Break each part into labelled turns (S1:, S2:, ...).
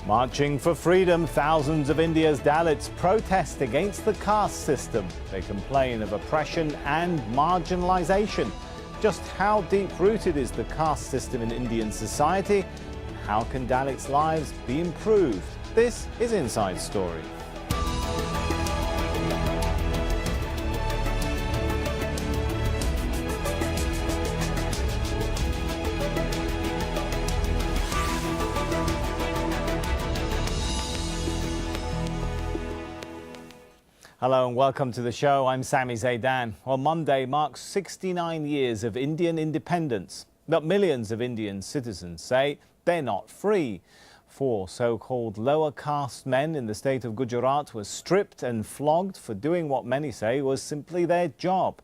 S1: Marching for freedom, thousands of India's Dalits protest against the caste system. They complain of oppression and marginalisation. Just how deep-rooted is the caste system in Indian society? How can Dalits' lives be improved? This is Inside Story. Hello and welcome to the show. I'm Sami Zaidan. Well, Monday marks 69 years of Indian independence. But millions of Indian citizens say they're not free. 4 so-called lower caste men in the state of Gujarat were stripped and flogged for doing what many say was simply their job.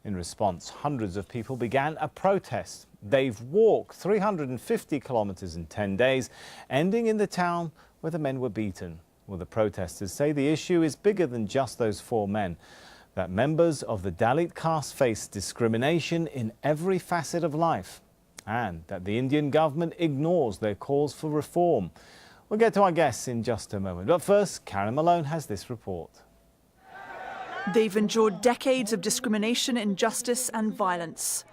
S1: In response, hundreds of people began a protest. They've walked 350 kilometers in 10 days, ending in the town where the men were beaten. Well, the protesters say the issue is bigger than just those 4 men, that members of the Dalit caste face discrimination in every facet of life, and that the Indian government ignores their calls for reform. We'll get to our guests in just a moment, but first, Karen Malone has this report.
S2: They've endured decades of discrimination, injustice and violence.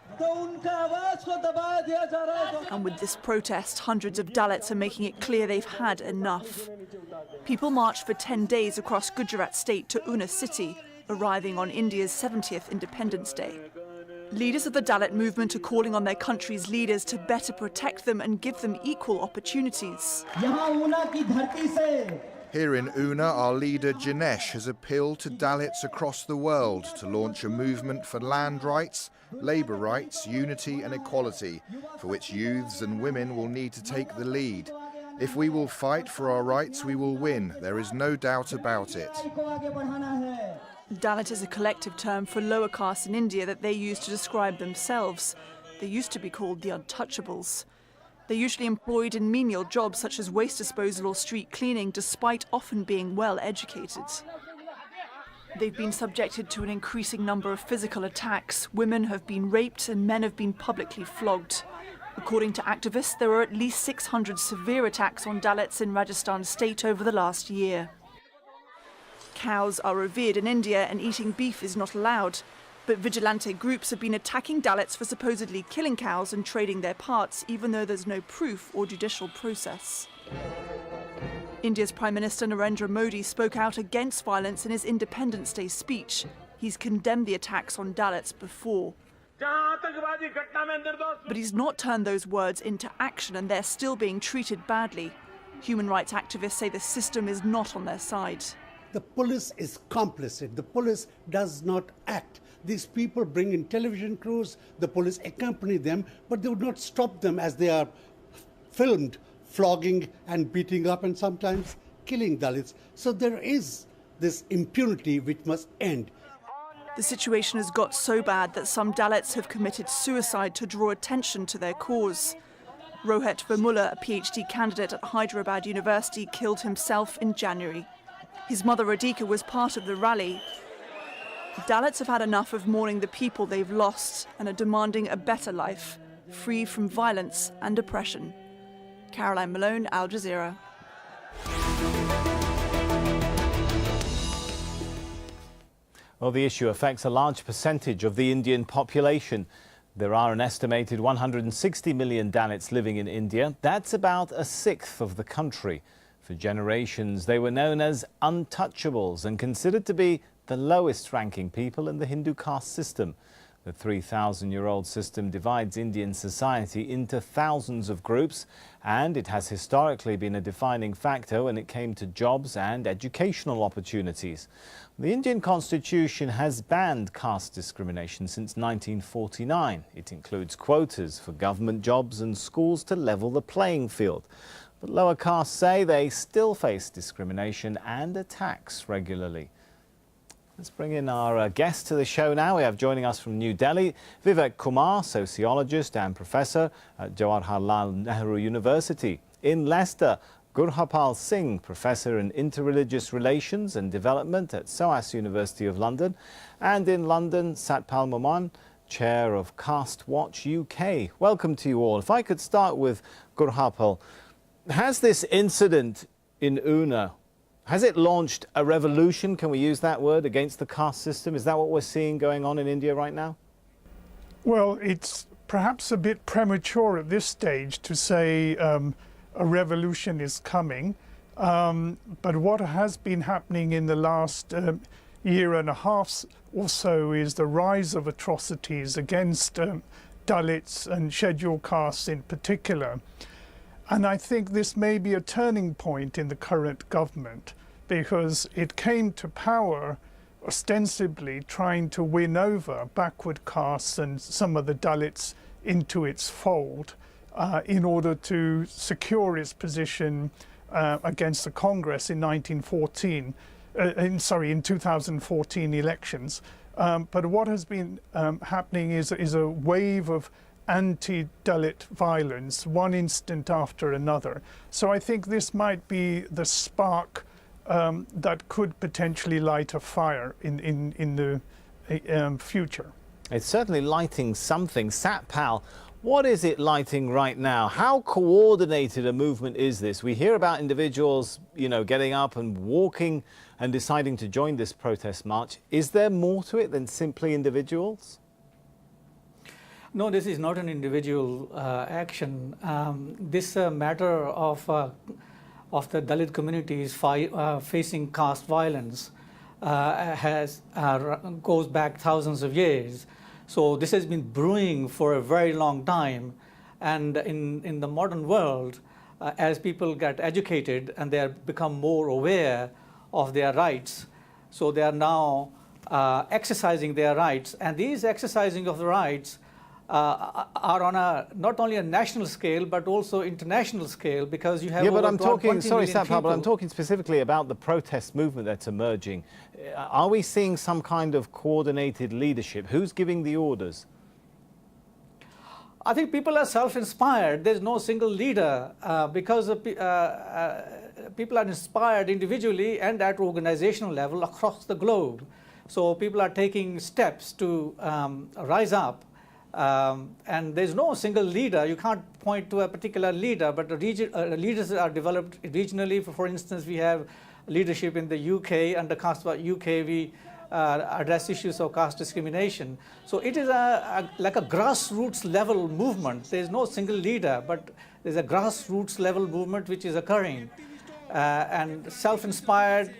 S2: And with this protest, hundreds of Dalits are making it clear they've had enough. People marched for 10 days across Gujarat state to Una city, arriving on India's 70th Independence Day. Leaders of the Dalit movement are calling on their country's leaders to better protect them and give them equal opportunities.
S3: Here in Una, our leader Janesh has appealed to Dalits across the world to launch a movement for land rights, labour rights, unity and equality, for which youths and women will need to take the lead. If we will fight for our rights, we will win. There is no doubt about it.
S2: Dalit is a collective term for lower castes in India that they use to describe themselves. They used to be called the untouchables. They're usually employed in menial jobs such as waste disposal or street cleaning, despite often being well educated. They've been subjected to an increasing number of physical attacks. Women have been raped and men have been publicly flogged. According to activists, there are at least 600 severe attacks on Dalits in Rajasthan state over the last year. Cows are revered in India and eating beef is not allowed. But vigilante groups have been attacking Dalits for supposedly killing cows and trading their parts, even though there's no proof or judicial process. India's Prime Minister Narendra Modi spoke out against violence in his Independence Day speech. He's condemned the attacks on Dalits before. But he's not turned those words into action, and they're still being treated badly. Human rights activists say the system is not on their side.
S4: The police is complicit. The police does not act. These people bring in television crews, the police accompany them, but they would not stop them as they are filmed flogging and beating up and sometimes killing Dalits. So there is this impunity which must end.
S2: The situation has got so bad that some Dalits have committed suicide to draw attention to their cause. Rohit Vermulla, a PhD candidate at Hyderabad University, killed himself in January. His mother Radhika was part of the rally. Dalits have had enough of mourning the people they've lost and are demanding a better life, free from violence and oppression. Caroline Malone, Al Jazeera.
S1: Well, the issue affects a large percentage of the Indian population. There are an estimated 160 million Dalits living in India. That's about a sixth of the country. For generations, they were known as untouchables and considered to be the lowest-ranking people in the Hindu caste system. The 3,000-year-old system divides Indian society into thousands of groups, and it has historically been a defining factor when it came to jobs and educational opportunities. The Indian constitution has banned caste discrimination since 1949. It includes quotas for government jobs and schools to level the playing field. But lower castes say they still face discrimination and attacks regularly. Let's bring in our guest to the show now. We have joining us from New Delhi, Vivek Kumar, sociologist and professor at Jawaharlal Nehru University. In Leicester, Gurhapal Singh, professor in interreligious relations and development at SOAS University of London. And in London, Satpal Maman, chair of Caste Watch UK. Welcome to you all. If I could start with Gurhapal, has this incident in Una. Has it launched a revolution, can we use that word, against the caste system? Is that what we're seeing going on in India right now?
S5: Well, it's perhaps a bit premature at this stage to say a revolution is coming. But what has been happening in the last year and a half or so is the rise of atrocities against Dalits and scheduled castes in particular. And I think this may be a turning point in the current government, because it came to power ostensibly trying to win over backward castes and some of the Dalits into its fold in order to secure its position against the Congress in 2014 elections. But what has been happening is a wave of anti-Dalit violence, one instant after another. So I think this might be the spark that could potentially light a fire in the future.
S1: It's certainly lighting something. Satpal, what is it lighting right now? How coordinated a movement is this? We hear about individuals, getting up and walking and deciding to join this protest march. Is there more to it than simply individuals?
S6: No, this is not an individual action. This matter of the Dalit communities facing caste violence goes back thousands of years. So this has been brewing for a very long time. And in the modern world, as people get educated and they become more aware of their rights, so they are now exercising their rights. And these exercising of the rights are on not only a national scale, but also international scale, because you have
S1: but I'm talking,
S6: 20
S1: sorry,
S6: million
S1: Satpal, but I'm
S6: people.
S1: talking specifically about the protest movement that's emerging. Are we seeing some kind of coordinated leadership? Who's giving the orders?
S6: I think people are self-inspired. There's no single leader because people are inspired individually and at organizational level across the globe. So people are taking steps to rise up. And there's no single leader. You can't point to a particular leader, but leaders are developed regionally. For instance, we have leadership in the UK. Under Caste UK, we address issues of caste discrimination. So it is like a grassroots level movement. There's no single leader, but there's a grassroots level movement which is occurring. And self-inspired,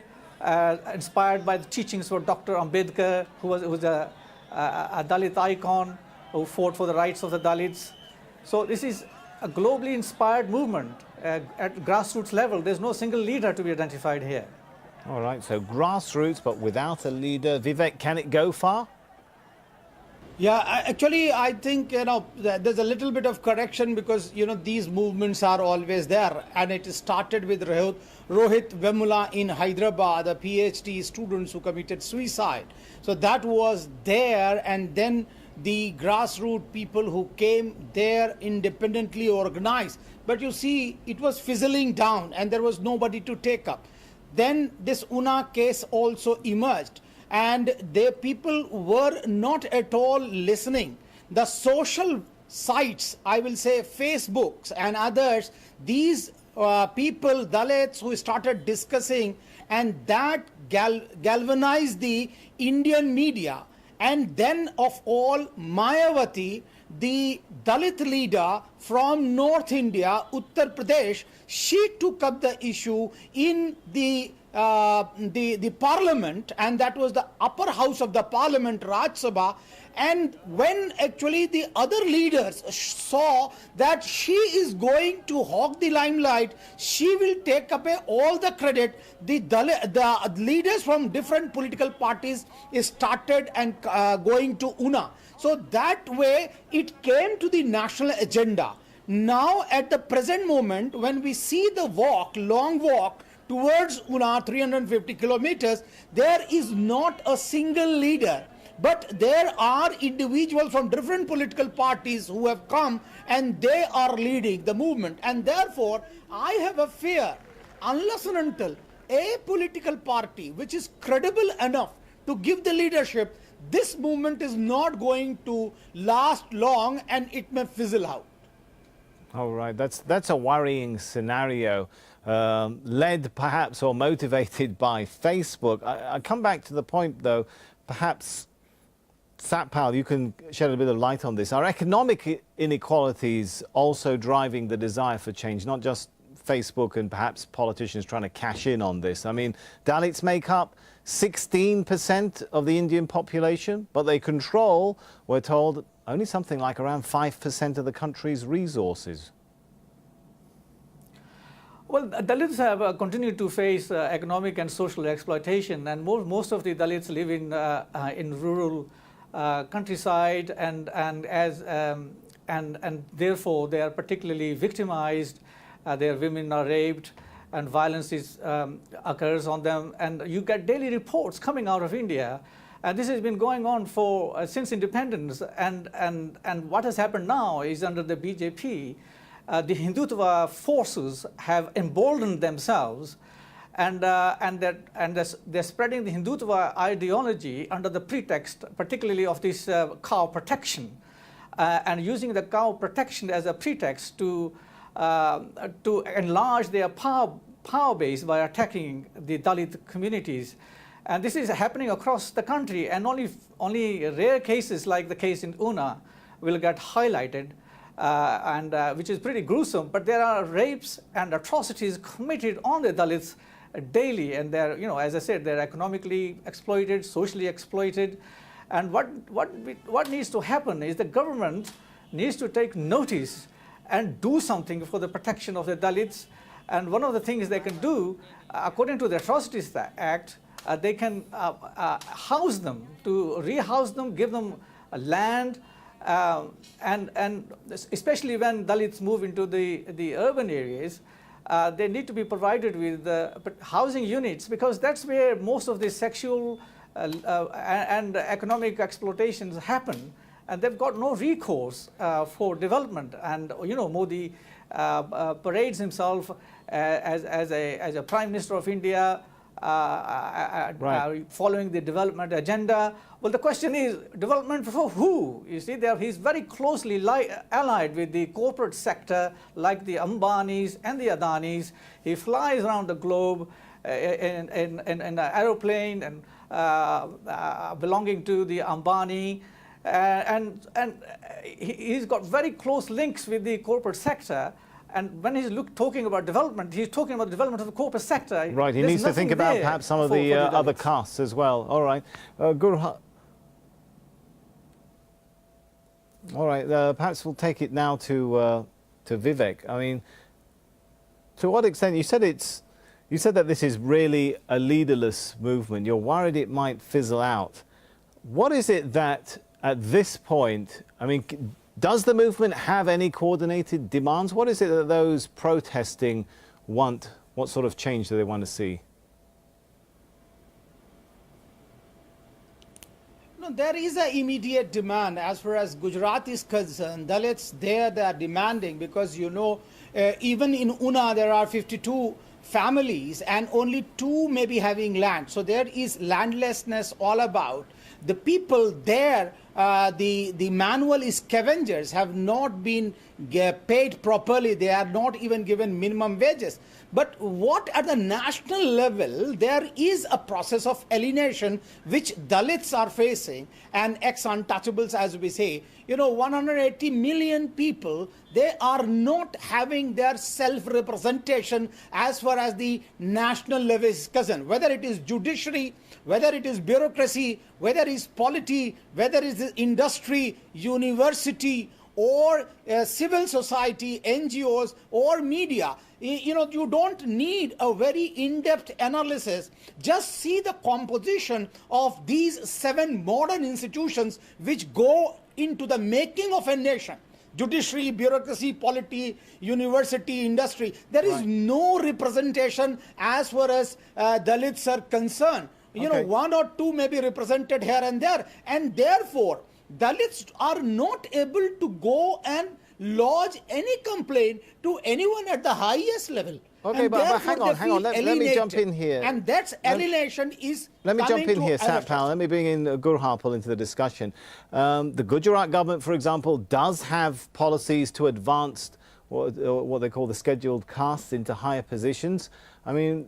S6: inspired by the teachings of Dr. Ambedkar, who was a Dalit icon, who fought for the rights of the Dalits. So this is a globally inspired movement at grassroots level. There's no single leader to be identified here.
S1: All right, so grassroots, but without a leader. Vivek, can it go far?
S7: Yeah, actually, I think, there's a little bit of correction because, these movements are always there. And it started with Rohit Vemula in Hyderabad, the PhD students who committed suicide. So that was there, and then the grassroots people who came there independently organized. But you see, it was fizzling down and there was nobody to take up. Then this Una case also emerged, and the people were not at all listening. The social sites, I will say Facebooks and others, these people, Dalits, who started discussing, and that galvanized the Indian media. And then of all, Mayawati, the Dalit leader from North India, Uttar Pradesh, she took up the issue in the parliament, and that was the upper house of the parliament, Raj Sabha. And when actually the other leaders saw that she is going to hog the limelight, she will take up all the credit. The leaders from different political parties started and going to Una. So that way it came to the national agenda. Now at the present moment, when we see the long walk towards Una, 350 kilometers, there is not a single leader. But there are individuals from different political parties who have come, and they are leading the movement. And therefore, I have a fear, unless and until a political party which is credible enough to give the leadership, this movement is not going to last long and it may fizzle out.
S1: Oh, right. That's a worrying scenario, led perhaps or motivated by Facebook. I come back to the point, though, perhaps, Satpal, you can shed a bit of light on this. Are economic inequalities also driving the desire for change, not just Facebook and perhaps politicians trying to cash in on this? I mean, Dalits make up 16% of the Indian population, but they control, we're told, only something like around 5% of the country's resources.
S6: Well, Dalits have continued to face economic and social exploitation, and most of the Dalits live in rural countryside, and therefore they are particularly victimized. Their women are raped, and violence occurs on them. And you get daily reports coming out of India. And this has been going on for since independence. And what has happened now is under the BJP, the Hindutva forces have emboldened themselves, and they're spreading the Hindutva ideology under the pretext, particularly of this cow protection, and using the cow protection as a pretext to enlarge their power base by attacking the Dalit communities. And this is happening across the country, and only rare cases like the case in Una will get highlighted, which is pretty gruesome. But there are rapes and atrocities committed on the Dalits daily, and they're, as I said, they're economically exploited, socially exploited. And what needs to happen is the government needs to take notice and do something for the protection of the Dalits. And one of the things they can do, according to the Atrocities Act, they can house them, to rehouse them, give them land, and especially when Dalits move into the urban areas, they need to be provided with housing units, because that's where most of the sexual and economic exploitations happen, and they've got no recourse for development. And Modi parades himself as a Prime Minister of India, following the development agenda. Well, the question is, development for who? You see, he's very closely allied with the corporate sector, like the Ambanis and the Adanis. He flies around the globe in an aeroplane and belonging to the Ambani, and he's got very close links with the corporate sector. And when he's talking about development, he's talking about the development of the corporate sector.
S1: Right, he needs to think about perhaps some of the other castes as well. All right, Guru. All right, perhaps we'll take it now to Vivek. I mean, to what extent, you said that this is really a leaderless movement. You're worried it might fizzle out. What is it that at this point, I mean, does the movement have any coordinated demands? What is it that those protesting want? What sort of change do they want to see?
S7: No, there is an immediate demand as far as Gujarat is concerned. Dalits, they are demanding, because even in Una there are 52 families and only 2 may be having land. So there is landlessness all about. The people there, the manual scavengers have not been paid properly. They are not even given minimum wages. But what at the national level, there is a process of alienation which Dalits are facing, and ex-untouchables, as we say. 180 million people, they are not having their self-representation as far as the national level is concerned. Whether it is judiciary, whether it is bureaucracy, whether it is polity, whether it is industry, university, or civil society, NGOs, or media. You don't need a very in-depth analysis. Just see the composition of these 7 modern institutions which go into the making of a nation. Judiciary, bureaucracy, polity, university, industry. There is no representation as far as Dalits are concerned. 1 or 2 may be represented here and there, and therefore Dalits are not able to go and lodge any complaint to anyone at the highest level.
S1: Okay, but hang on. Let me jump in here.
S7: And that's alienation is.
S1: Let me jump in here, Satpal. Let me bring in Gurharpal into the discussion. The Gujarat government, for example, does have policies to advance what they call the scheduled castes into higher positions. I mean,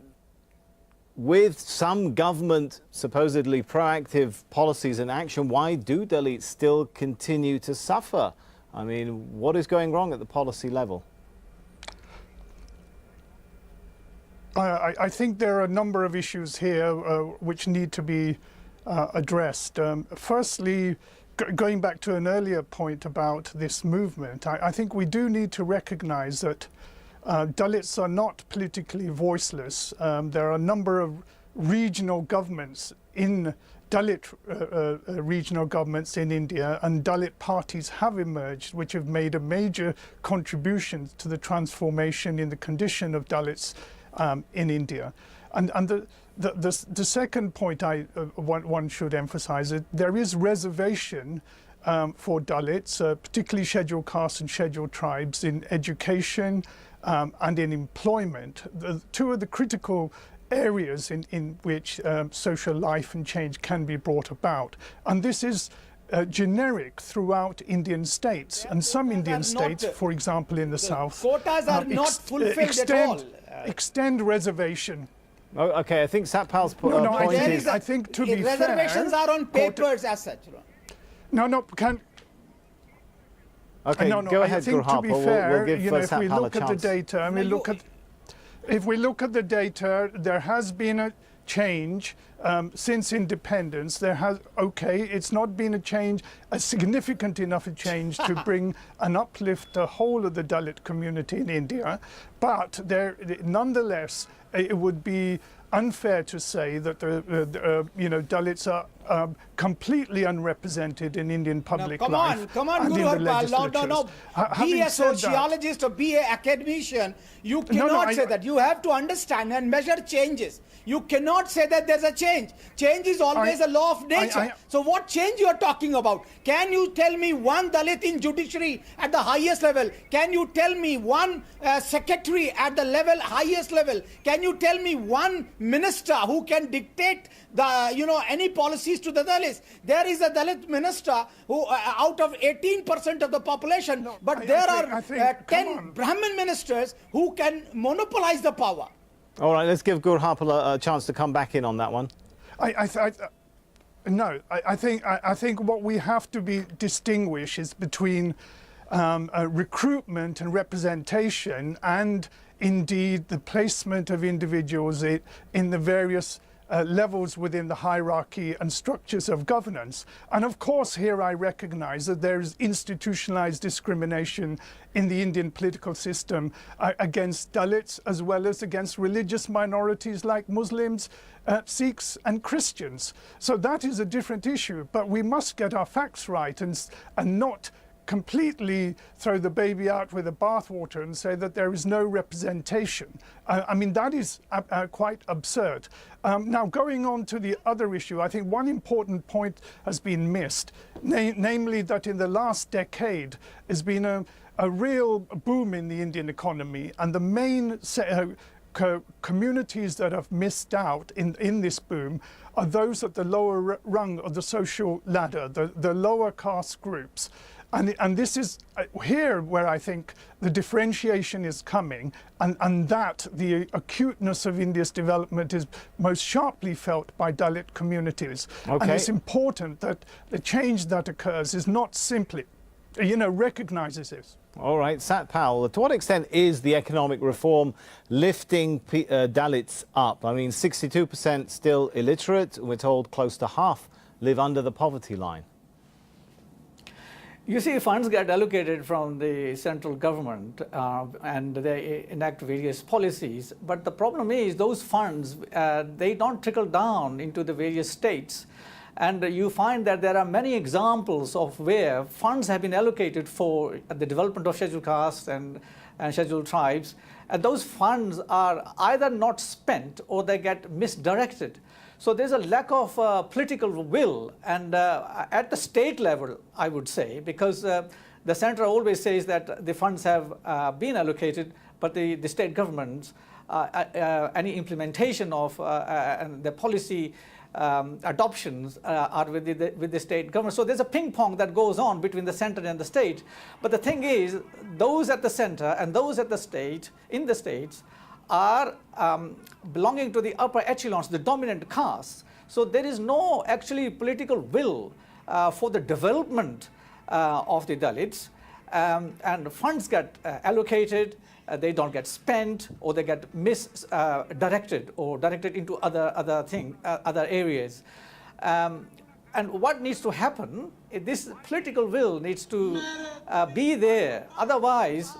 S1: with some government supposedly proactive policies and action, why do Dalits still continue to suffer? I mean, what is going wrong at the policy level?
S5: I think there are a number of issues here which need to be addressed. Firstly, going back to an earlier point about this movement, I think we do need to recognize that Dalits are not politically voiceless. There are a number of regional governments in Dalit regional governments in India, and Dalit parties have emerged which have made a major contribution to the transformation in the condition of Dalits in India. And the second point one should emphasize is there is reservation for Dalits, particularly scheduled castes and scheduled tribes, in education and in employment. Two of the critical areas in which social life and change can be brought about. And this is generic throughout Indian states. And some Indian states, for example in the south,
S7: quotas are not fulfilled at all.
S5: Extend reservation.
S1: Oh, okay, I think Satpal's point is...
S5: I think to be fair...
S7: Reservations are on papers as such.
S5: No,
S1: Okay,
S5: go ahead,
S1: I think
S5: Gurharpal.
S1: to be fair,
S5: we'll give if we look at the data, I mean, if we look at the data, there has been a change since independence. It's not been a significant enough a change to bring an uplift the whole of the Dalit community in India, but nonetheless, it would be unfair to say that Dalits are completely unrepresented in Indian public life.
S7: Come on, Guru Harpal. No. Be a sociologist or be an academician. You cannot say that. You have to understand and measure changes. You cannot say that there's a change. Change is always a law of nature. So what change you are talking about? Can you tell me one Dalit in judiciary at the highest level? Can you tell me one secretary at the highest level? Can you tell me one minister who can dictate any policies to the Dalits? There is a Dalit minister who out of 18% of the population, there are 10 Brahmin ministers who can monopolize the power.
S1: All right, let's give Gurharpal a chance to come back in on that one.
S5: I think what we have to distinguish is between recruitment and representation, and indeed the placement of individuals in the various levels within the hierarchy and structures of governance. And of course here I recognize that there is institutionalized discrimination in the Indian political system against Dalits as well as against religious minorities like Muslims, Sikhs and Christians. So that is a different issue, but we must get our facts right and not completely throw the baby out with the bathwater and say that there is no representation. I mean, that is quite absurd. Now, going on to the other issue, I think one important point has been missed, namely that in the last decade there's been a real boom in the Indian economy, and the main communities that have missed out in this boom are those at the lower rung of the social ladder, the lower caste groups. And this is here where I think the differentiation is coming, and that the acuteness of India's development is most sharply felt by Dalit communities. Okay. And it's important that the change that occurs is not simply, recognizes this.
S1: All right, Satpal, to what extent is the economic reform lifting Dalits up? I mean, 62% still illiterate. We're told close to half live under the poverty line.
S6: You see, funds get allocated from the central government and they enact various policies. But the problem is those funds, they don't trickle down into the various states. And you find that there are many examples of where funds have been allocated for the development of scheduled castes and scheduled tribes. And those funds are either not spent or they get misdirected. So there's a lack of political will, and at the state level, I would say, because the center always says that the funds have been allocated, but the state governments, any implementation of the policy adoptions are with the state government. So there's a ping pong that goes on between the center and the state. But the thing is, those at the center and those at the state, in the states, are belonging to the upper echelons, the dominant castes. So there is no actually political will for the development of the Dalits, and funds get allocated. They don't get spent, or they get misdirected or directed into other areas. And what needs to happen? This political will needs to be there. Otherwise,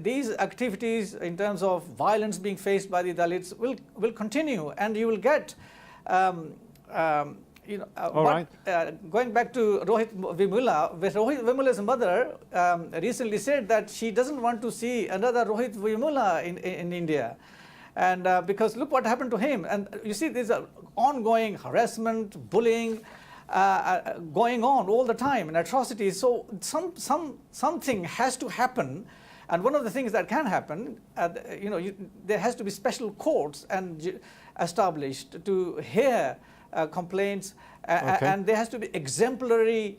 S6: these activities in terms of violence being faced by the Dalits will continue, and you will get. Going back to Rohit Vemula, Rohit Vemula's mother recently said that she doesn't want to see another Rohit Vemula in India. And because look what happened to him. And you see, there's an ongoing harassment, bullying going on all the time, and atrocities. So something has to happen. And one of the things that can happen, there has to be special courts and established to hear complaints, and there has to be exemplary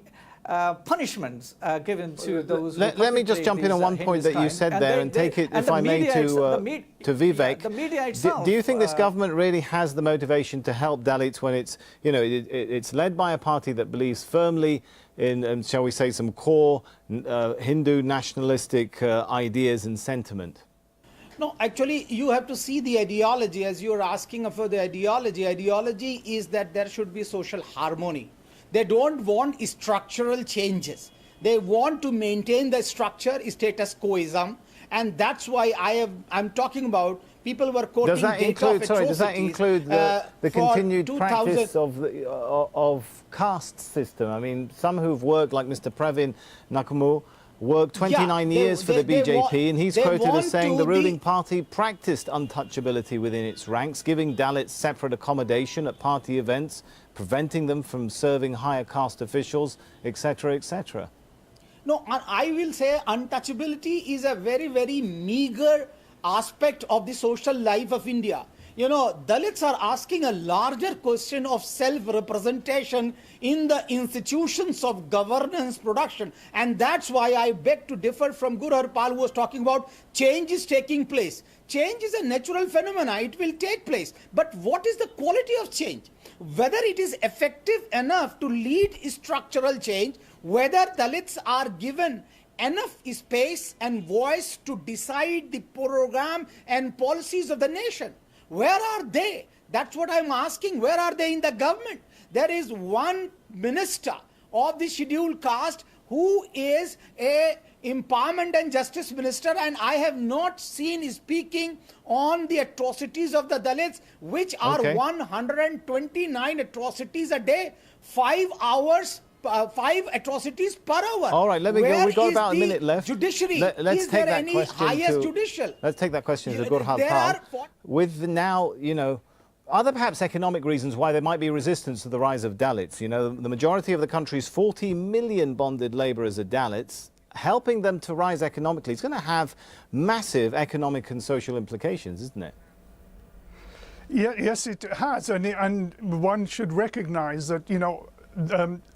S6: punishments given to those.
S1: Let me just jump in on one point that you said there and take it, if I may, to Vivek.
S6: The media itself,
S1: do you think this government really has the motivation to help Dalits when it's, it's led by a party that believes firmly in, shall we say, some core Hindu nationalistic ideas and sentiment?
S7: No, actually, you have to see the ideology. As you are asking for the ideology, ideology is that there should be social harmony. They don't want structural changes. They want to maintain the structure, status quoism, and that's why I'm talking about. People were quoting
S1: does that include the continued practice of caste system? I mean, some who've worked, like Mr. Pravin Nakamu, worked 29 years for the BJP, and he's quoted as saying the ruling party practiced untouchability within its ranks, giving Dalits separate accommodation at party events, preventing them from serving higher caste officials, etc., etc.
S7: No, I will say untouchability is a very, very meager aspect of the social life of India. Dalits are asking a larger question of self-representation in the institutions of governance production. And that's why I beg to differ from Guru Harpal, who was talking about change is taking place. Change is a natural phenomenon. It will take place. But what is the quality of change? Whether it is effective enough to lead structural change, whether Dalits are given enough space and voice to decide the program and policies of the nation. Where are they? That's what I'm asking. Where are they in the government? There is one minister of the scheduled caste who is a empowerment and justice minister, and I have not seen speaking on the atrocities of the Dalits, which are 129 atrocities a day, 5 hours. 5 atrocities per hour.
S1: All right, let me go. We've got about a minute left.
S7: Judiciary.
S1: Let's take that question
S7: judicial?
S1: Let's take that question to Guru Harpal. With now, are there perhaps economic reasons why there might be resistance to the rise of Dalits? The majority of the country's 40 million bonded labourers are Dalits. Helping them to rise economically is going to have massive economic and social implications, isn't it?
S5: Yeah, yes, it has, and one should recognise that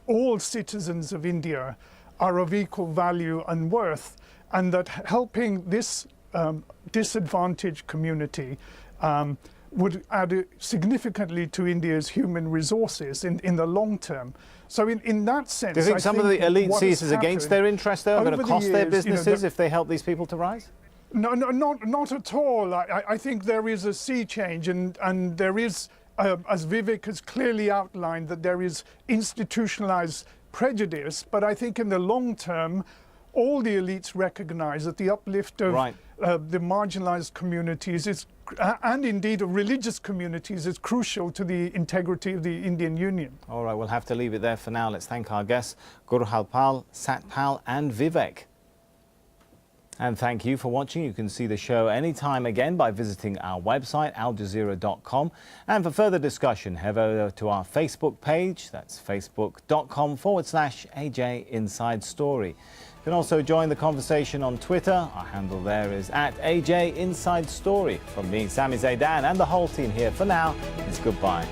S5: all citizens of India are of equal value and worth, and that helping this disadvantaged community would add significantly to India's human resources in the long term. So in that sense,
S1: do you think some of the elite see it as against their interest, though, are going to cost their businesses if they help these people to rise?
S5: No, not at all. I think there is a sea change, and there is, as Vivek has clearly outlined, that there is institutionalized prejudice. But I think in the long term, all the elites recognize that the uplift of the marginalized communities is, and indeed of religious communities, is crucial to the integrity of the Indian Union.
S1: All right, we'll have to leave it there for now. Let's thank our guests, Guru Harpal, Satpal and Vivek. And thank you for watching. You can see the show anytime again by visiting our website, aljazeera.com. And for further discussion, head over to our Facebook page. That's facebook.com/AJ Inside Story. You can also join the conversation on Twitter. Our handle there is @AJ Inside Story. From me, Sami Zaidan, and the whole team here for now, it's goodbye.